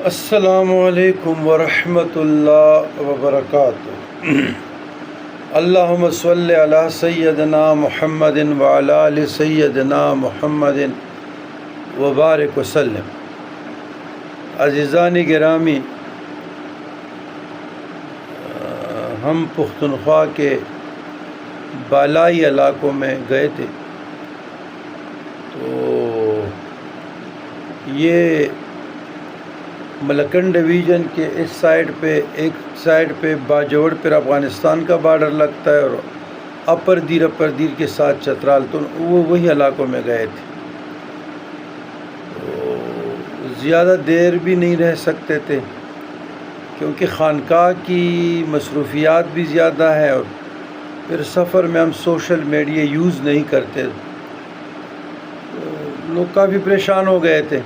السلام علیکم ورحمۃ اللہ وبرکاتہ۔ اللہم صلی علی سیدنا محمد وعلی آل سیدنا محمد وبارک وسلم۔ عزیزان گرامی، ہم پختونخوا کے بالائی علاقوں میں گئے تھے، تو یہ ملکنڈ ڈویژن کے اس سائڈ پہ، ایک سائڈ پہ باجوڑ پر افغانستان کا بارڈر لگتا ہے، اور اپر دیر کے ساتھ چترال، تو وہ وہی علاقوں میں گئے تھے۔ تو زیادہ دیر بھی نہیں رہ سکتے تھے کیونکہ خانقاہ کی مصروفیات بھی زیادہ ہے، اور پھر سفر میں ہم سوشل میڈیا یوز نہیں کرتے، تو لوگ کافی پریشان ہو گئے تھے۔